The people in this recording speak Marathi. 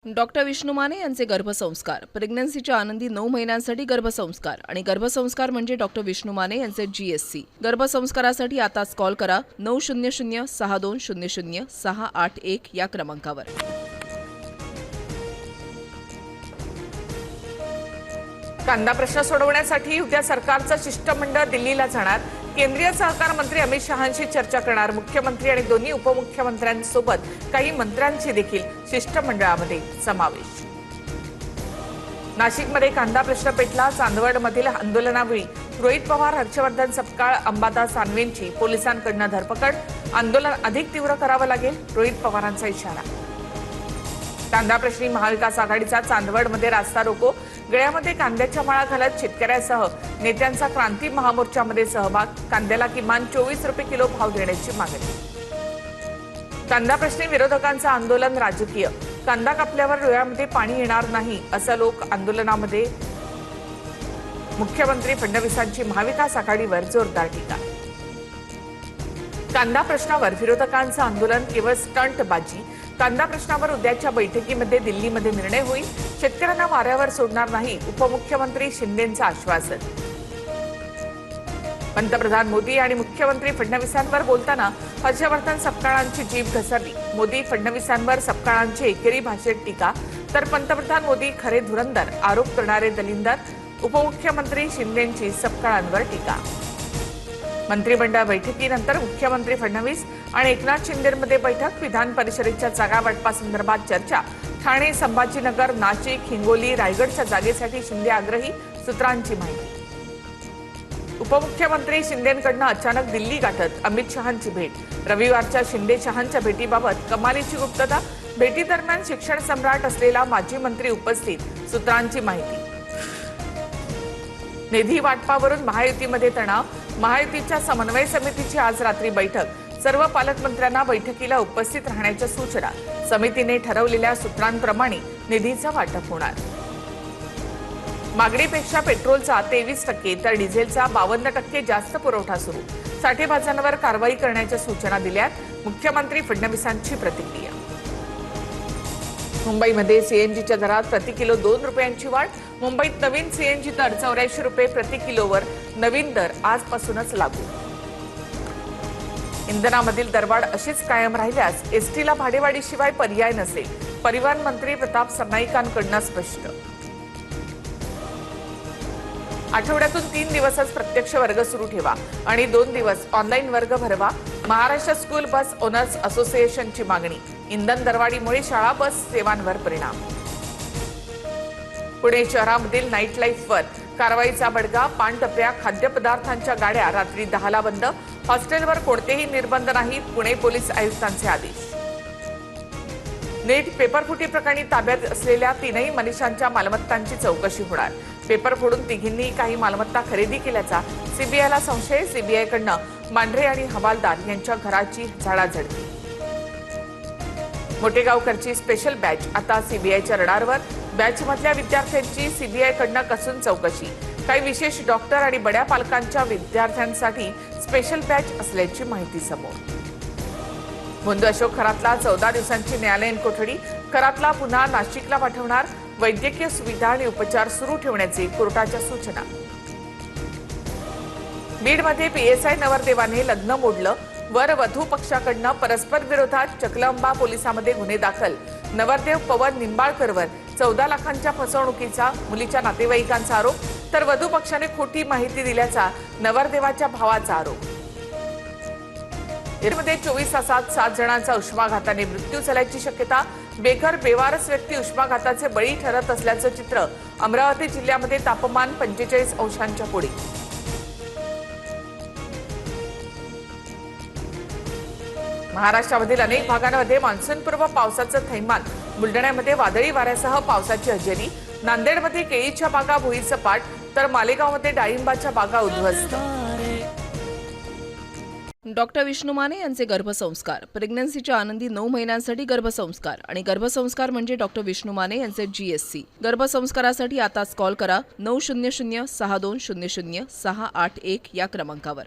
डॉक्टर विष्णू माने यांचे गर्भसंस्कार, प्रेग्नन्सीच्या आनंदी 9 महिन्यांसाठी गर्भसंस्कार आणि गर्भसंस्कार म्हणजे डॉक्टर विष्णू माने यांचे GSC। गर्भसंस्कारासाठी आताच कॉल करा 900 6200 681 या क्रमांकावर। कांदा प्रश्न सोडवण्यासाठी उद्या सरकारचं शिष्टमंडळ दिल्लीला जाणार। केंद्रीय सहकार मंत्री अमित शहांशी चर्चा करणार। मुख्यमंत्री आणि दोन्ही उपमुख्यमंत्र्यांसोबत काही मंत्र्यांची देखील शिष्टमंडळामध्ये समावेश। नाशिकमध्ये कांदा प्रश्न पेटला। चांदवडमधील आंदोलनावेळी रोहित पवार, हर्षवर्धन सपकाळ, अंबादास दानवेंची पोलिसांकडून धरपकड। आंदोलन अधिक तीव्र करावं लागेल, रोहित पवारांचा इशारा। कांदा प्रश्नी महाविकास आघाडीचा चांदवडमध्ये रास्ता रोको। गळ्यामध्ये कांद्याच्या माळा घालत शेतकऱ्यासह नेत्यांचा क्रांती महामोर्चामध्ये सहभाग। कांद्याला किमान 24 रुपये किलो भाव देण्याची मागणी। कांदा प्रश्नी विरोधकांचं आंदोलन राजकीय। कांदा कापल्यावर डोळ्यामध्ये पाणी येणार नाही असं लोक आंदोलनामध्ये। मुख्यमंत्री फडणवीसांची महाविकास आघाडीवर जोरदार टीका। कांदा प्रश्नावर विरोधकांचं आंदोलन केवळ स्टंटबाजी। कांदा प्रश्नावर उद्याच्या बैठकीमध्ये दिल्लीमध्ये निर्णय होईल। शेतकऱ्यांना वाऱ्यावर सोडणार नाही, उपमुख्यमंत्री शिंदेंचं आश्वासन। पंतप्रधान मोदी आणि मुख्यमंत्री फडणवीसांवर बोलताना हर्षवर्धन सपकाळांची जीभ घसरली। मोदी फडणवीसांवर सपकाळांची एकेरी भाषेत टीका, तर पंतप्रधान मोदी खरे धुरंदर, आरोप करणारे दलिंदर। उपमुख्यमंत्री शिंदेंची सपकाळांवर टीका। मंत्रिमंडळ बैठकीनंतर मुख्यमंत्री फडणवीस आणि एकनाथ शिंदेमध्ये बैठक। विधान परिषदेच्या जागा वाटपासंदर्भात चर्चा। ठाणे, संभाजीनगर, नाशिक, हिंगोली, रायगडच्या जागेसाठी शिंदे आग्रही, सूत्रांची माहिती। उपमुख्यमंत्री शिंदेंकडून अचानक दिल्ली गाठत अमित शहांची भेट। रविवारच्या शिंदे शहांच्या भेटीबाबत कमालीची गुप्तता। भेटीदरम्यान शिक्षण सम्राट असलेला माजी मंत्री उपस्थित, सूत्रांची माहिती। निधी वाटपावरून महायुतीमध्ये तणाव। महायुतीच्या समन्वय समितीची आज रात्री बैठक। सर्व पालकमंत्र्यांना बैठकीला उपस्थित राहण्याच्या सूचना। समितीने ठरवलेल्या सूत्रांप्रमाणे निधीचं वाटप होणार। मागणीपेक्षा पेट्रोलचा 23% तर डिझेलचा 52% जास्त पुरवठा सुरू। साठेबाजांवर कारवाई करण्याच्या सूचना दिल्यात। मुख्यमंत्री फडणवीसांची प्रतिक्रिया। मुंबईमध्ये सीएनजीच्या दरात प्रति किलो 2 रुपयांची वाढ। मुंबईत नवीन सीएनजी दर 84 रुपये प्रति किलोवर। नवीन दर आजपासूनच लागू। इंधनामधील दरवाढ अशीच कायम राहिल्यास एसटीला भाडेवाढीशिवाय पर्याय नसेल, परिवहन मंत्री प्रताप सरनाईकांकडून स्पष्ट। आठवड्यातून 3 दिवसच प्रत्यक्ष वर्ग सुरू ठेवा आणि 2 दिवस ऑनलाईन वर्ग भरवा। महाराष्ट्र स्कूल बस ओनर्स असोसिएशनची मागणी। इंधन दरवाढीमुळे शाळा बस सेवांवर परिणाम। पुणे शहरामधील नाईट लाईफवर कारवाईचा बडगा। पानटप्प्या, खाद्यपदार्थांच्या गाड्या रात्री 10ला बंद। हॉस्टेलवर कोणतेही निर्बंध नाहीत, पुणे पोलीस आयुक्तांचे आदेश। नीट पेपरफुटी प्रकरणी ताब्यात असलेल्या 3ही मनीषांच्या मालमत्तांची चौकशी होणार। पेपर फोडून तिघींनी काही मालमत्ता खरेदी केल्याचा सीबीआयला संशय। सीबीआयकडून मांढरे आणि हवालदार यांच्या घराची झाडाझडती। मोठेगावकरची स्पेशल बॅच आता सीबीआयच्या रडारवर। बॅचमधल्या विद्यार्थ्यांची सीबीआयकडून कसून चौकशी। काही विशेष डॉक्टर आणि बड्या पालकांच्या विद्यार्थ्यांसाठी स्पेशल बॅच असल्याची माहिती समोर। मुंदू अशोक खरातला 14 दिवसांची न्यायालयीन कोठडी। खरातला पुन्हा नाशिकला पाठवणार। वैद्यकीय सुविधा आणि उपचार सुरू ठेवण्याचे कोर्टाच्या सूचना। बीडमध्ये पीएसआय नवरदेवाने लग्न मोडलं। वर वधू पक्षाकडून परस्पर विरोधात चकलंबा पोलिसांमध्ये गुन्हे दाखल। नवरदेव पवन निंबाळकरवर 14 लाखांच्या फसवणुकीचा मुलीच्या नातेवाईकांचा आरोप, तर वधू पक्षाने खोटी माहिती दिल्याचा नवरदेवाच्या भावाचा आरोप। मध्ये 24 तासात 7 जणांचा उष्माघाताने मृत्यू झाल्याची शक्यता। बेघर बेवारस व्यक्ती उष्माघाताचे बळी ठरत असल्याचं चित्र। अमरावती जिल्ह्यामध्ये तापमान 45 अंशांच्या पुढे। महाराष्ट्रामधील अनेक भागांमध्ये मान्सूनपूर्व पावसाचं थैमान। बुलढाण्यामध्ये वादळी वाऱ्यासह पावसाची हजेरी। नांदेडमध्ये केळीच्या बागा भुईसपाट, तर मालेगावमध्ये डाळिंबाच्या बागा उद्ध्वस्त। डॉक्टर विष्णू माने यांचे गर्भसंस्कार, प्रेग्नन्सीच्या आनंदी 9 महिन्यांसाठी गर्भसंस्कार आणि गर्भसंस्कार म्हणजे डॉक्टर विष्णू माने यांचे GSC। गर्भसंस्कारासाठी आताच कॉल करा 900 6200 681 या क्रमांकावर।